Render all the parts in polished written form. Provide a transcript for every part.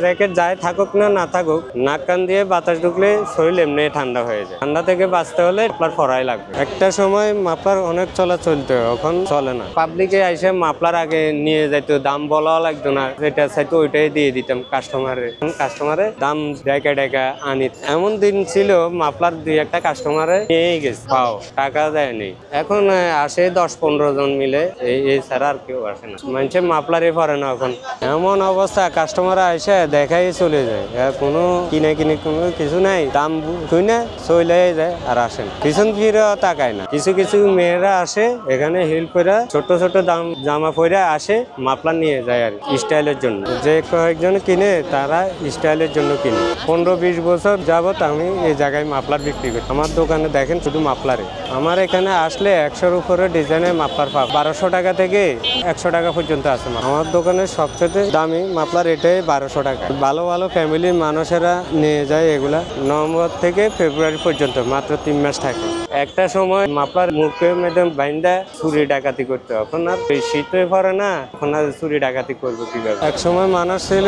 Racket যাই থাকুক না না থাকুক, নাক কান দিয়ে বাতাস ঢুকলে শরীর এমনি ঠান্ডা হয়ে যায়। ঠান্ডা থেকে বাঁচতে হলে মাফলার পরাই লাগবে। একটা সময় মাফলার অনেক চলতো, এখন চলে না। পাবলিকে এসে মাফলার আগে নিয়ে যাইতো, দাম বলাও লাগতো না, যেটা চাইতো ওইটাই দিয়ে দিতাম কাস্টমারে দাম ডেকা আনি। এমন দিন ছিল মাফলার 2-1 কাস্টমারে নিয়েই গেছে, পাও টাকা দেয়নি। এখন আসে 10-15 জন মিলে, এই ছাড়া আর কেউ আসে না। মানুষে মাফলারই পরে না এখন। এমন অবস্থা, কাস্টমার এসে দেখাই চলে যায়, কোনো কিনে কোনো কিছু নাই, দাম শুনে চলে যায় আর আসেন, পিছন ফিরে তাকায় না। কিছু মেয়েরা আসে এখানে হিল পরে ছোট দাম জামা পরে আসে, মাফলার নিয়ে যায় আর স্টাইলের জন্য। যে কয়েকজন কিনে তারা স্টাইলের জন্য কিনে। 15-20 বছর যাবত আমি এই জায়গায় মাফলার বিক্রি করি। আমার দোকানে দেখেন শুধু মাফলারে। আমার এখানে আসলে 100-র উপরে ডিজাইনের মাফলার পাব, 1200 টাকা থেকে 100 টাকা পর্যন্ত আছে। আমার দোকানের সবচেয়ে দামি মাফলার এটাই 1200 টাকা। ভালো ফ্যামিলির মানুষেরা নিয়ে যায় এগুলা। নভেম্বর থেকে ফেব্রুয়ারি পর্যন্ত মাত্র 3 মাস থাকে। একটা সময় মাফলার মুখের মধ্যে বাইন্দা চুরি ডাকাতি করতো, এখন আর শীত হয়ে পড়ে না, এখন আর চুরি ডাকাতি করবো কিভাবে। এক সময় মানুষ ছিল,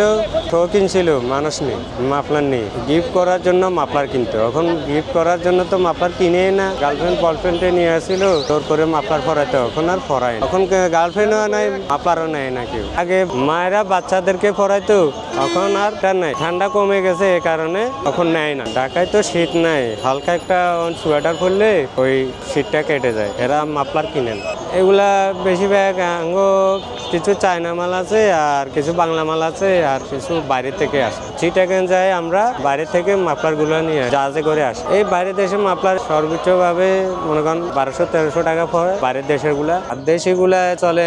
শৌখিন ছিল, মানুষ নেই মাফলার নেই, গিফট করার জন্য মাফলার কিনতো। এখন গিফট করার জন্য তো মাফলার কিনেই না, গার্লফ্রেন্ড বয়ফ্রেন্ডে নিয়ে আসছিল, তোর করে মাফলার পরাইতো, এখন আর পরায়। এখন গার্লফ্রেন্ডও নাই, মাফলারও নেয় না কেউ। আগে মায়েরা বাচ্চাদেরকে পরাইতো, এখন আর নাই, ঠান্ডা কমে গেছে এ কারণে এখন নেয় না। ঢাকায় তো শীত নাই, হালকা একটা সোয়েটার পরলে ওই শীতটা কেটে যায়, এরা মাফলার কিনেন। এগুলা বেশিরভাগ কিছু চায়না মাল আছে, আর কিছু বাংলা মাল আছে, আর কিছু বাইরে থেকে আসে। চিটাগাং যায় আমরা বাইরে থেকে মাফলার গুলো নিয়ে জাহাজে করে আসি। এই বাইরের দেশে মাফলার সর্বোচ্চ ভাবে মনে করেন 1200-1300 টাকা পড়ে বাইরের দেশের গুলা, আর দেশি গুলা চলে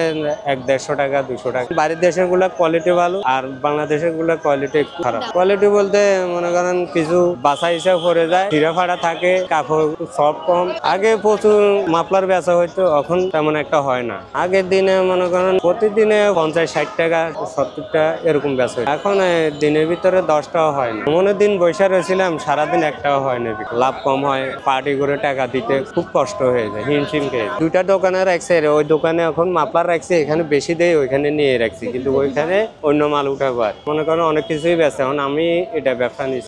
100-150 টাকা 200 টাকা। বাইরের দেশের গুলা কোয়ালিটি ভালো, আর বাংলাদেশের গুলা কোয়ালিটি খারাপ। কোয়ালিটি বলতে মনে করেন কিছু বাসা হিসাব করে যায়, চিরা ফাড়া থাকে, কাপড় সব কম। আগে প্রচুর মাফলার বেচা হইতো, এখন তেমন একটা হয় না। আগের দিনে মনে করেন প্রতিদিনে 50-60 টাকা 70 টাকা এরকম বেচা, এখন দিনের ভিতরে 10টাও হয় না। মনে দিন বৈশা রয়েছিলাম, সারাদিন একটাও হয় না, লাভ কম হয়, পার্টি করে টাকা দিতে খুব কষ্ট হয়ে যায়, হিমশিম খেয়ে। 2টা দোকানে রাখছে, ওই দোকানে এখন মাফলার রাখছে, এখানে বেশি দেয়, ওইখানে নিয়ে রাখছি, কিন্তু ওইখানে অন্য মাল উঠাবো। আর মনে করেন অনেক কিছুই বেচে, এখন আমি এটা ব্যবসা নিচ্ছি।